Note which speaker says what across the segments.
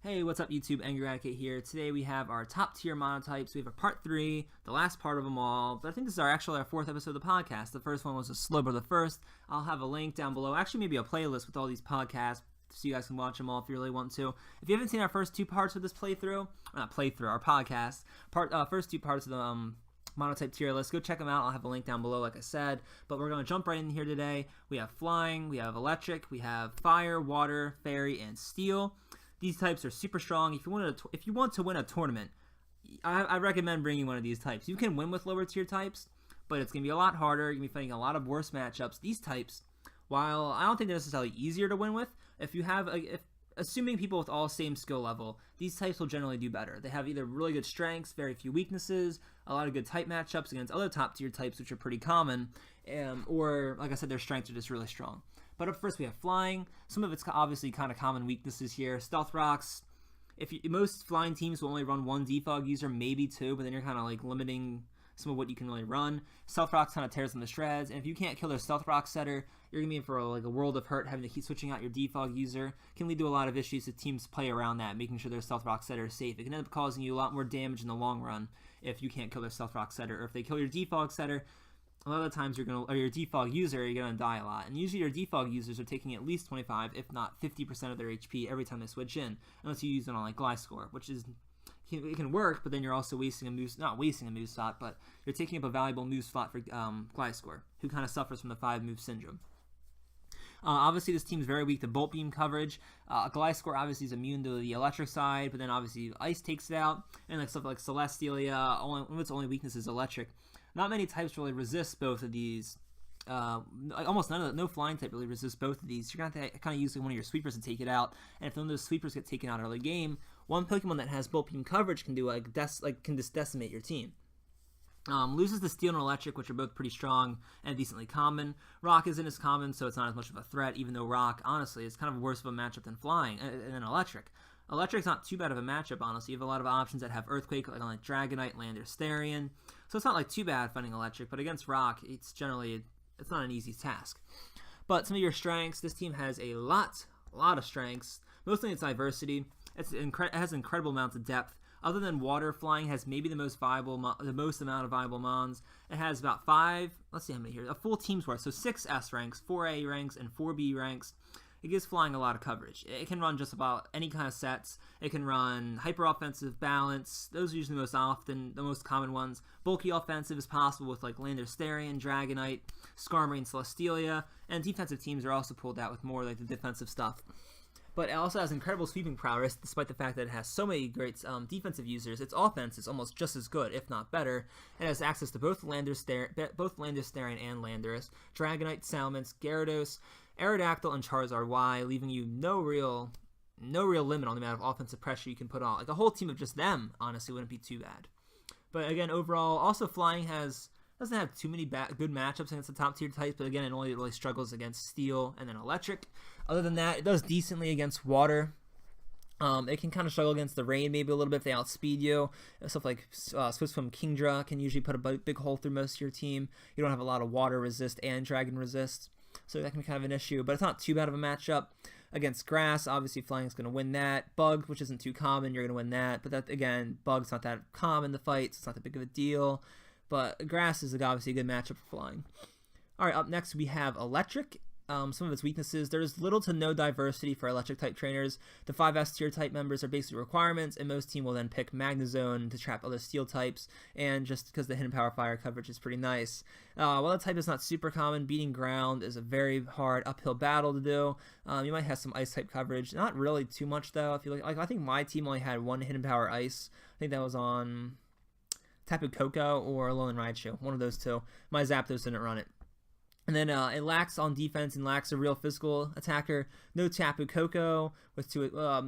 Speaker 1: Hey, what's up YouTube? Angry Eradicate here. Today we have our top tier monotypes. We have a part 3, the last part of them all. But I think this is actually our 4th episode of the podcast. The first one was a Slobber the First. I'll have a link down below. Actually, maybe a playlist with all these podcasts so you guys can watch them all if you really want to. If you haven't seen our first 2 parts of this our podcast, first 2 parts of the Monotype tier list, go check them out. I'll have a link down below, like I said. But we're going to jump right in here today. We have Flying, we have Electric, we have Fire, Water, Fairy, and Steel. These types are super strong. If you want to win a tournament, I recommend bringing one of these types. You can win with lower tier types, but it's going to be a lot harder. You're going to be fighting a lot of worse matchups. These types, while I don't think they're necessarily easier to win with, assuming people with all same skill level, these types will generally do better. They have either really good strengths, very few weaknesses, a lot of good type matchups against other top tier types, which are pretty common, or like I said, their strengths are just really strong. But up first we have Flying. Some of it's obviously kind of common weaknesses here. Stealth Rocks. Most flying teams will only run 1 defog user, maybe 2, but then you're kind of like limiting some of what you can really run. Stealth Rocks kind of tears them to shreds, and if you can't kill their Stealth Rock setter, you're going to be in for a world of hurt, having to keep switching out your defog user. Can lead to a lot of issues if teams play around that, making sure their Stealth Rock setter is safe. It can end up causing you a lot more damage in the long run if you can't kill their Stealth Rock setter, or if they kill your defog setter. A lot of the times your defog user, you're going to die a lot. And usually your defog users are taking at least 25, if not 50% of their HP every time they switch in, unless you use it on like gliscor, which is, it can work, but then you're also wasting a move, not wasting a move slot, but you're taking up a valuable move slot for gliscor, who kind of suffers from the 5-move syndrome. Obviously, this team's very weak to Bolt Beam coverage. Gliscor obviously is immune to the electric side, but then obviously Ice takes it out, and like stuff like Celesteela, one of its only weakness is electric. Not many types really resist both of these. Almost no flying type really resists both of these. You're going to have to kind of use one of your sweepers to take it out. And if one of those sweepers get taken out early game, one Pokemon that has Bolt Beam coverage can do can just decimate your team. Loses the Steel and Electric, which are both pretty strong and decently common. Rock isn't as common, so it's not as much of a threat, even though Rock, honestly, is kind of worse of a matchup than Flying and then Electric. Electric's not too bad of a matchup, honestly. You have a lot of options that have Earthquake, like Dragonite, Landorus, so it's not like too bad fighting Electric, but against Rock, it's not an easy task. But some of your strengths, this team has a lot of strengths, mostly its diversity. It has incredible amounts of depth. Other than Water, Flying has maybe the most amount of viable mons. It has about 5, let's see how many here, a full team's worth, so 6 S ranks, 4 A ranks, and 4 B ranks. It gives Flying a lot of coverage. It can run just about any kind of sets. It can run hyper offensive, balance. Those are usually the most common ones. Bulky offensive is possible with like Landorus, Dragonite, Skarmory, and Celesteela. And defensive teams are also pulled out with more like the defensive stuff. But it also has incredible sweeping prowess, despite the fact that it has so many great defensive users. Its offense is almost just as good, if not better. It has access to both Landorus, and Landorus, Dragonite, Salamence, Gyarados, Aerodactyl, and Charizard Y, leaving you no real limit on the amount of offensive pressure you can put on. Like a whole team of just them, honestly, wouldn't be too bad. But again, overall, also Flying doesn't have too many good matchups against the top tier types, but again, it only really struggles against Steel and then Electric. Other than that, it does decently against Water. It can kind of struggle against the Rain maybe a little bit if they outspeed you. Stuff like Swift Swim Kingdra can usually put a big hole through most of your team. You don't have a lot of Water resist and Dragon resist, so that can be kind of an issue, but it's not too bad of a matchup. Against Grass, obviously Flying's going to win that. Bug, which isn't too common, you're going to win that, but that again, Bug's not that common in the fight, so it's not that big of a deal. But Grass is obviously a good matchup for Flying. Alright, up next we have Electric. Some of its weaknesses, there's little to no diversity for Electric type trainers. The 5S tier type members are basically requirements, and most teams will then pick Magnezone to trap other Steel types, and just because the Hidden Power Fire coverage is pretty nice. While the type is not super common, beating Ground is a very hard uphill battle to do. You might have some Ice type coverage, not really too much though. If you look, I think my team only had 1 Hidden Power Ice. I think that was on Tapu Koko or Alolan Raichu, one of those two. My Zapdos didn't run it. And then it lacks on defense and lacks a real physical attacker. No Tapu Koko with 2. I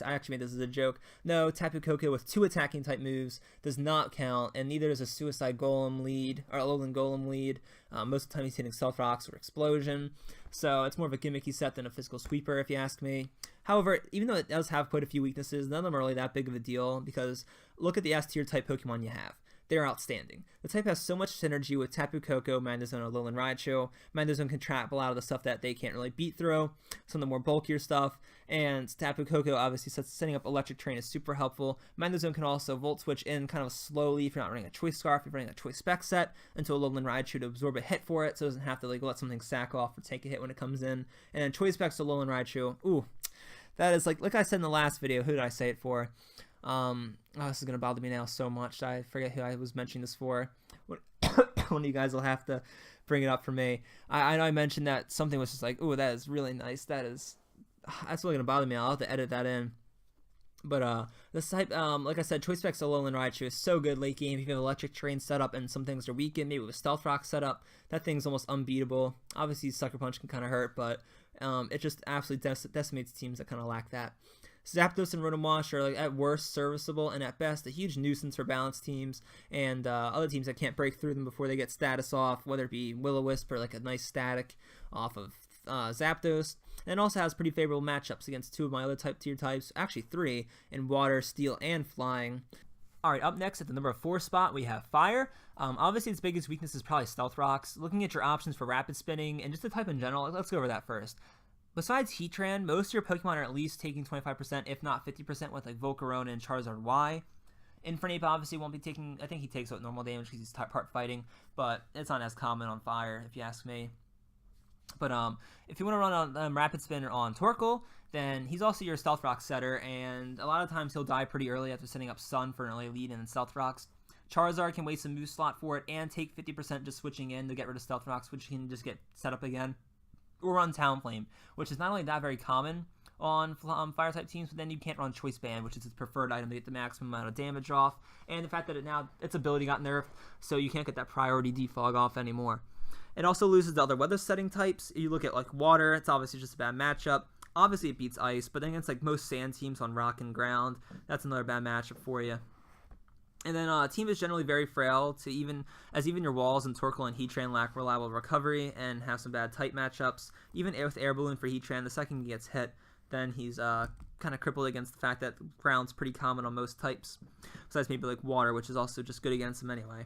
Speaker 1: actually made this as a joke. No Tapu Koko with 2 attacking type moves does not count, and neither does a Suicide Golem lead or Alolan Golem lead. Most of the time he's hitting Stealth Rocks or Explosion, so it's more of a gimmicky set than a physical sweeper, if you ask me. However, even though it does have quite a few weaknesses, none of them are really that big of a deal because look at the S tier type Pokemon you have. they're outstanding. The type has so much synergy with Tapu Koko, Magnezone, or Alolan Raichu. Magnezone can trap a lot of the stuff that they can't really beat through, some of the more bulkier stuff, and Tapu Koko obviously setting up Electric Terrain is super helpful. Magnezone can also Volt Switch in kind of slowly if you're not running a Choice Scarf, if you're running a Choice Spec set, into Alolan Raichu to absorb a hit for it, so it doesn't have to like let something sack off or take a hit when it comes in. And then Choice Specs to Alolan Raichu, ooh, that is like I said in the last video, who did I say it for? This is gonna bother me now so much. I forget who I was mentioning this for. One of you guys will have to bring it up for me. I know I mentioned that something was just like, ooh, that is really nice. That's really gonna bother me. I'll have to edit that in. But this type, like I said, Choice Specs Alolan Raichu is so good late game. If you have Electric Terrain set up and some things are weakened, maybe with Stealth Rock set up, that thing's almost unbeatable. Obviously, Sucker Punch can kind of hurt, but it just absolutely decimates teams that kind of lack that. Zapdos and Rotom-Wash are like at worst serviceable and at best a huge nuisance for balanced teams and other teams that can't break through them before they get status off, whether it be Will-O-Wisp or like a nice static off of Zapdos. And it also has pretty favorable matchups against 2 of my other tier types, actually 3, in Water, Steel, and Flying. Alright, up next at the number 4 spot, we have Fire. Obviously, its biggest weakness is probably Stealth Rocks. Looking at your options for Rapid Spinning and just the type in general, let's go over that first. Besides Heatran, most of your Pokemon are at least taking 25%, if not 50% with like Volcarona and Charizard Y. Infernape obviously won't be taking, I think he takes out normal damage because he's part fighting, but it's not as common on Fire if you ask me. But if you want to run on Rapid Spin on Torkoal, then he's also your Stealth Rock setter, and a lot of times he'll die pretty early after setting up Sun for an early lead and Stealth Rocks. Charizard can waste a move slot for it and take 50% just switching in to get rid of Stealth Rocks, which can just get set up again. Or run Talonflame, which is not only that very common on Fire-type teams, but then you can't run Choice Band, which is its preferred item to get the maximum amount of damage off, and the fact that its ability got nerfed, so you can't get that priority defog off anymore. It also loses to other weather setting types. You look at like Water, it's obviously just a bad matchup. Obviously it beats Ice, but then against like most Sand teams on Rock and Ground, that's another bad matchup for you. And then a team is generally very frail to even your Walls and Torkoal and Heatran lack reliable recovery and have some bad type matchups. Even with Air Balloon for Heatran, the second he gets hit, then he's kind of crippled against the fact that Ground's pretty common on most types. Besides maybe like Water, which is also just good against him anyway.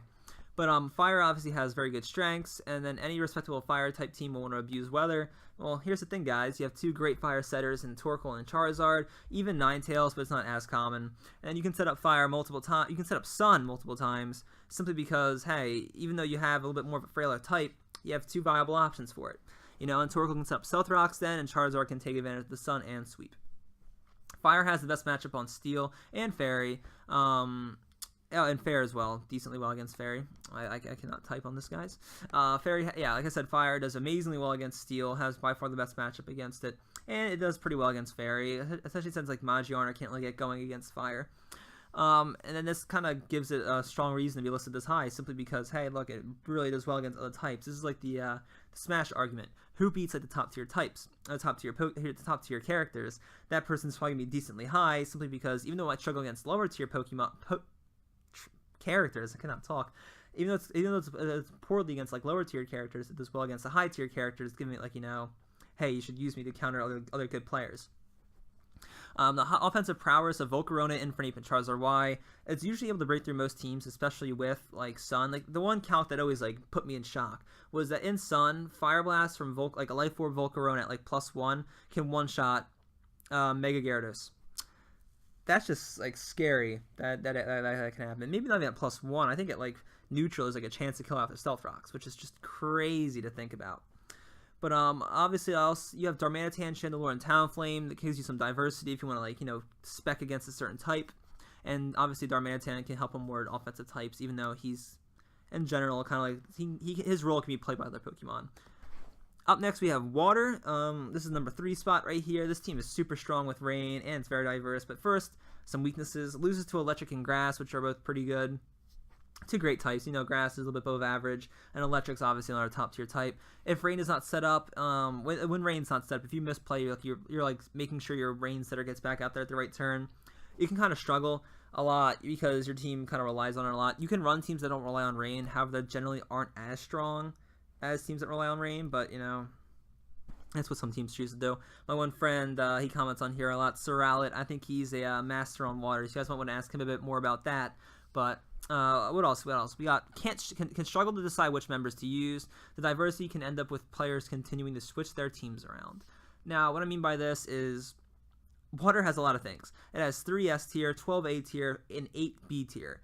Speaker 1: But Fire obviously has very good strengths, and then any respectable Fire-type team will want to abuse Weather. Well, here's the thing, guys. You have 2 great Fire setters in Torkoal and Charizard, even Ninetales, but it's not as common. And you can set up Fire multiple times. You can set up Sun multiple times, simply because, hey, even though you have a little bit more of a frailer type, you have 2 viable options for it. You know, and Torkoal can set up Stealth Rocks then, and Charizard can take advantage of the Sun and Sweep. Fire has the best matchup on Steel and Fairy. And Fair as well, decently well against Fairy. I cannot type on this, guys. Fairy, yeah, like I said, Fire does amazingly well against Steel, has by far the best matchup against it, and it does pretty well against Fairy, especially since like Magiarna can't really get going against Fire. And then this kind of gives it a strong reason to be listed this high, simply because, hey, look, it really does well against other types. This is like the Smash argument. Who beats like the top tier types, the top tier characters? That person's probably gonna be decently high, simply because even though I struggle against lower tier Pokemon characters, I cannot talk. Even though it's poorly against like lower tier characters, it does well against the high tier characters, giving it like, you know, hey, you should use me to counter other good players. The offensive prowess of Volcarona, Infernape, and Charizard Y, it's usually able to break through most teams, especially with like Sun. Like the one calc that always like put me in shock was that in Sun, Fire Blast from like a Life Orb Volcarona at like +1 can one-shot Mega Gyarados. That's just like scary that can happen. Maybe not even at +1. I think at like neutral is like a chance to kill off the Stealth Rocks, which is just crazy to think about. But obviously you have Darmanitan, Chandelure, and Talonflame that gives you some diversity if you want to like, you know, spec against a certain type. And obviously Darmanitan can help him ward offensive types, even though he's in general kind of like his role can be played by other Pokemon. Up next, we have Water. This is number 3 spot right here. This team is super strong with Rain, and it's very diverse. But first, some weaknesses. Loses to Electric and Grass, which are both pretty good. 2 great types. You know, Grass is a little bit above average, and Electric's obviously another top-tier type. If Rain is not set up, when Rain's not set up, if you misplay, you're like making sure your Rain setter gets back out there at the right turn, you can kind of struggle a lot because your team kind of relies on it a lot. You can run teams that don't rely on Rain, however, that generally aren't as strong as teams that rely on Rain, but, you know, that's what some teams choose to do. My one friend, he comments on here a lot, Sir Rowlet. I think he's a master on Water, so you guys might want to ask him a bit more about that. But What else? We got can struggle to decide which members to use. The diversity can end up with players continuing to switch their teams around. Now, what I mean by this is water has a lot of things. It has 3 S tier, 12 A tier, and 8 B tier.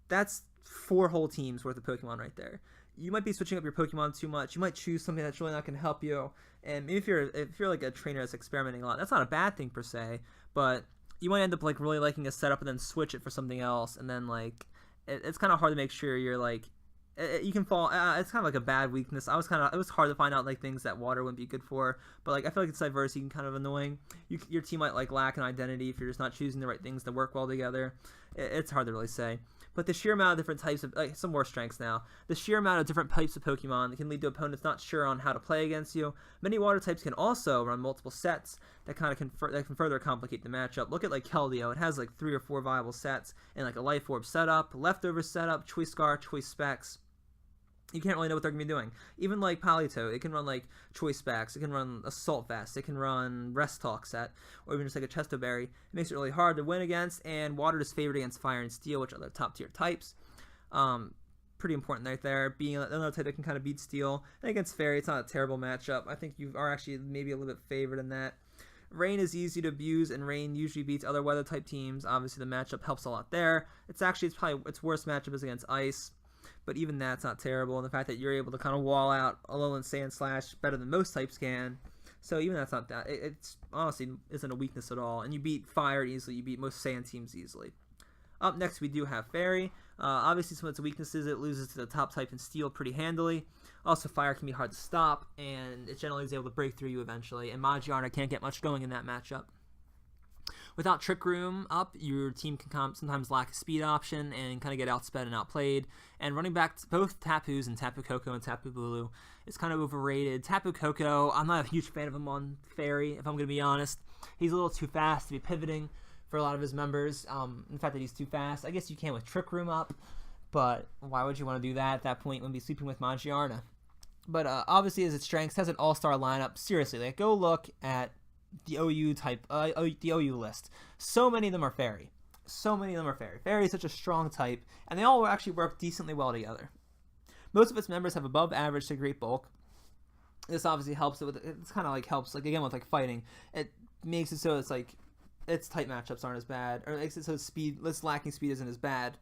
Speaker 1: That's 4 whole teams worth of Pokemon right there. You might be switching up your Pokemon too much. You might choose something that's really not going to help you. And maybe if you're like a trainer that's experimenting a lot, that's not a bad thing per se. But you might end up like really liking a setup and then switch it for something else, and then like it's kind of hard to make sure you're like you can fall. It's kind of like a bad weakness. It was hard to find out like things that water wouldn't be good for. But like I feel like it's diversity and kind of annoying. Your team might like lack an identity if you're just not choosing the right things to work well together. It's hard to really say. But the sheer amount of different types of some more strengths now. The sheer amount of different types of Pokemon that can lead to opponents not sure on how to play against you. Many water types can also run multiple sets that kind of can further complicate the matchup. Look at like Keldeo. It has like 3 or 4 viable sets and like a Life Orb setup, Leftover setup, Choice Scar, Choice Specs. You can't really know what they're going to be doing. Even like Politoed, it can run like Choice Specs, it can run Assault Vest, it can run Rest Talk set, or even just like a Chesto Berry. It makes it really hard to win against, and Water is favored against Fire and Steel, which are the top tier types. Pretty important right there, being another type that can kind of beat Steel. And against Fairy, it's not a terrible matchup. I think you are actually maybe a little bit favored in that. Rain is easy to abuse, and Rain usually beats other weather type teams. Obviously, the matchup helps a lot there. It's probably its worst matchup is against Ice. But even that's not terrible, and the fact that you're able to kind of wall out Alolan Sand Slash better than most types can. So even that's not that. It's honestly isn't a weakness at all. And you beat Fire easily. You beat most Sand teams easily. Up next, we do have Fairy. Obviously, some of its weaknesses, it loses to the top type in Steel pretty handily. Also, Fire can be hard to stop, and it generally is able to break through you eventually. And Magiarna can't get much going in that matchup. Without Trick Room up, your team can sometimes lack a speed option and kind of get outsped and outplayed. And running back to both Tapus and Tapu Koko and Tapu Bulu is kind of overrated. Tapu Koko, I'm not a huge fan of him on Fairy, if I'm going to be honest. He's a little too fast to be pivoting for a lot of his members. The fact that he's too fast, I guess you can with Trick Room up, but why would you want to do that at that point when be sleeping with Magiarna? But obviously, as its strengths, has an all-star lineup. Seriously, like go look at the OU type, the OU list. So many of them are Fairy. Fairy is such a strong type, and they all actually work decently well together. Most of its members have above average to great bulk. This obviously helps it with. It's kind of like helps like again with like fighting. It makes it so it's like its type matchups aren't as bad, or it makes it so its lacking speed isn't as bad.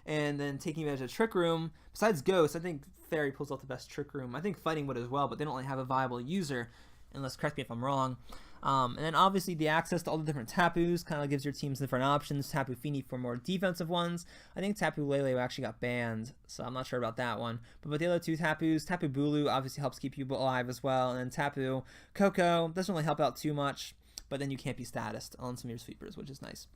Speaker 1: And then taking advantage of Trick Room, besides Ghost, I think Fairy pulls off the best Trick Room. I think Fighting would as well, but they don't really have a viable user, unless correct me if I'm wrong. And then obviously the access to all the different Tapus kind of gives your teams different options. Tapu Fini for more defensive ones. I think Tapu Lele actually got banned, so I'm not sure about that one. But with the other 2 Tapus, Tapu Bulu obviously helps keep you alive as well. And then Tapu Koko doesn't really help out too much, but then you can't be statused on some of your sweepers, which is nice.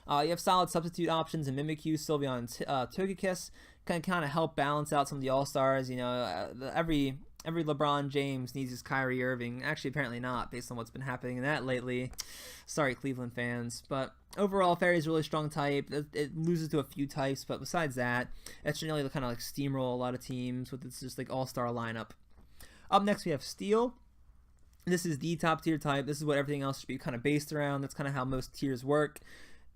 Speaker 1: You have solid substitute options in Mimikyu, Sylveon, and Togekiss. Can kind of help balance out some of the All-Stars. You know, every LeBron James needs his Kyrie Irving. Actually, apparently not, based on what's been happening in that lately. Sorry, Cleveland fans. But overall, Fairy is a really strong type. It loses to a few types, but besides that, it's generally kind of like steamroll a lot of teams with its just like all-star lineup. Up next, we have Steel. This is the top tier type. This is what everything else should be kind of based around. That's kind of how most tiers work.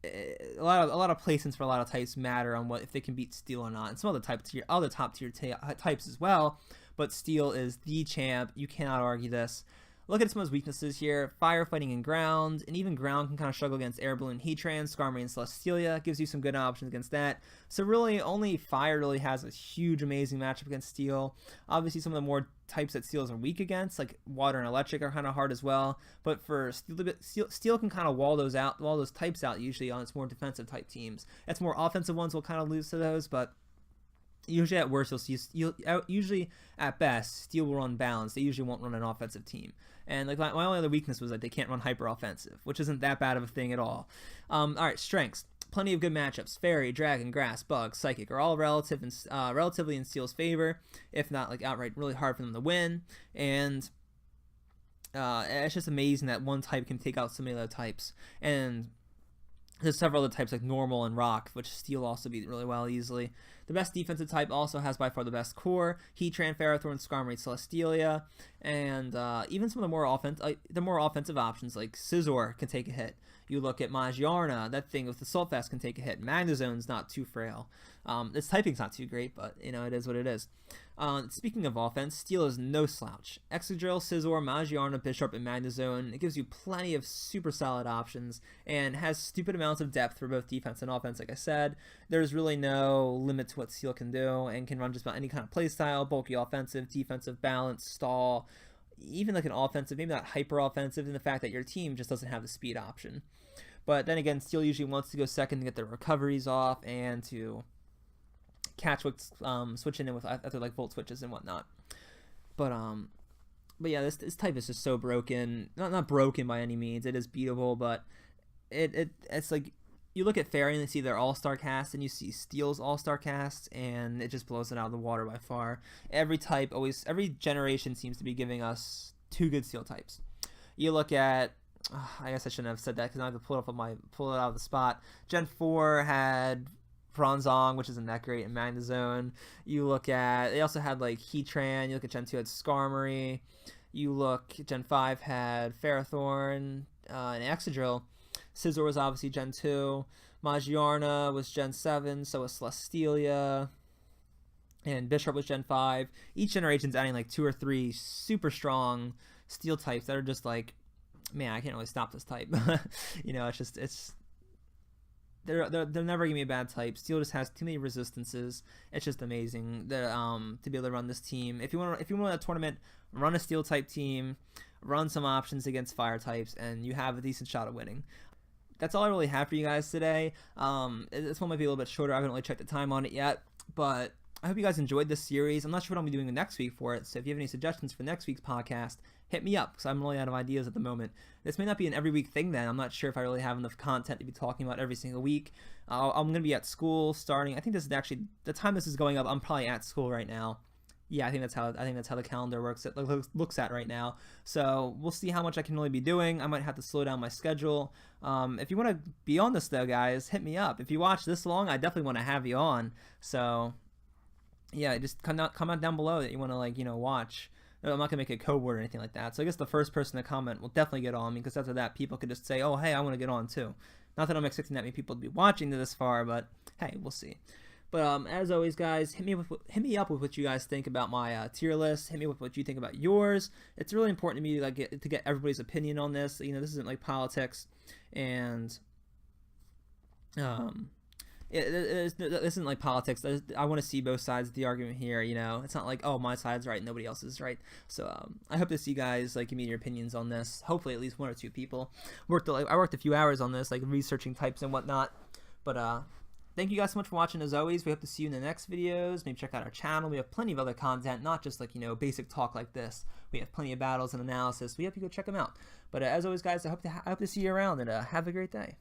Speaker 1: A lot of placements for a lot of types matter on what if they can beat Steel or not, and some other top tier types as well. But Steel is the champ. You cannot argue this. Look at some of his weaknesses here. Firefighting and ground, and even ground can kind of struggle against Air Balloon, Heatran, Skarmory, and Celesteela. Gives you some good options against that. So really, only Fire really has a huge, amazing matchup against Steel. Obviously, some of the more types that Steels are weak against, like Water and Electric, are kind of hard as well. But for Steel can kind of wall those types out usually on its more defensive type teams. Its more offensive ones will kind of lose to those, but usually at worst, usually at best, Steel will run balanced. They usually won't run an offensive team. And like my only other weakness was that they can't run hyper offensive, which isn't that bad of a thing at all. All right, strengths. Plenty of good matchups. Fairy, Dragon, Grass, Bug, Psychic are all relatively in Steel's favor, if not like outright really hard for them to win. And it's just amazing that one type can take out so many other types. And there's several other types like Normal and Rock, which Steel also beat really well easily. The best defensive type also has by far the best core: Heatran, Ferrothorn, Skarmory, Celesteela, and even some of the more offensive options like Scizor can take a hit. You look at Magnezone, that thing with the Salt Vest can take a hit. Magnezone's not too frail. Its typing's not too great, but you know, it is what it is. Speaking of offense, Steel is no slouch. Excadrill, Scizor, Magnezone, Bisharp, and Magnezone. It gives you plenty of super solid options and has stupid amounts of depth for both defense and offense. Like I said, there's really no limit to what Steel can do and can run just about any kind of playstyle: bulky offensive, defensive, balance, stall, even like an offensive, maybe not hyper offensive, in the fact that your team just doesn't have the speed option. But then again, Steel usually wants to go second to get their recoveries off and to catch what's switching in with after like volt switches and whatnot. But yeah, this type is just so broken. Not broken by any means. It is beatable, but it's like you look at Fairy and you see their all-star cast, and you see Steel's all-star cast, and it just blows it out of the water by far. Every generation seems to be giving us 2 good Steel types. You look at, I guess I shouldn't have said that because I have to pull it out of the spot. Gen 4 had Bronzong, which isn't that great, and Magnezone. You look at, they also had like Heatran. You look at Gen 2 had Skarmory. You look, Gen 5 had Ferrothorn and Excadrill. Scizor was obviously Gen 2. Magnezone was Gen 7, so was Celesteela. And Bisharp was Gen 5. Each generation's adding like 2 or 3 super strong Steel types that are just like, man, I can't really stop this type. You know, they're never gonna be a bad type. Steel just has too many resistances. It's just amazing that to be able to run this team. If you want a tournament, run a Steel type team, run some options against fire types, and you have a decent shot of winning. That's all I really have for you guys today. This one might be a little bit shorter. I haven't really checked the time on it yet, but I hope you guys enjoyed this series. I'm not sure what I'll be doing next week for it, so if you have any suggestions for next week's podcast, hit me up, because I'm really out of ideas at the moment. This may not be an every week thing then. I'm not sure if I really have enough content to be talking about every single week. I'm going to be at school starting, I think this is actually, the time this is going up, I'm probably at school right now. Yeah, I think that's how the calendar looks at right now. So we'll see how much I can really be doing. I might have to slow down my schedule. If you want to be on this though, guys, hit me up. If you watch this long, I definitely want to have you on. So yeah, just comment down below that you want to watch. I'm not gonna make a code word or anything like that. So I guess the first person to comment will definitely get on me, because after that, people could just say, "Oh, hey, I want to get on too." Not that I'm expecting that many people to be watching this far, but hey, we'll see. But as always, guys, hit me up with what you guys think about my tier list. Hit me with what you think about yours. It's really important to me to get everybody's opinion on this. You know, this isn't like politics, and this isn't like politics. I want to see both sides of the argument here. You know, it's not like, oh, my side's right and nobody else is right. So I hope to see you guys give me your opinions on this. Hopefully, at least 1 or 2 people. I worked a few hours on this, researching types and whatnot. But thank you guys so much for watching. As always, we hope to see you in the next videos. Maybe check out our channel. We have plenty of other content, not just basic talk like this. We have plenty of battles and analysis. We hope you go check them out. But as always, guys, I hope to see you around, and have a great day.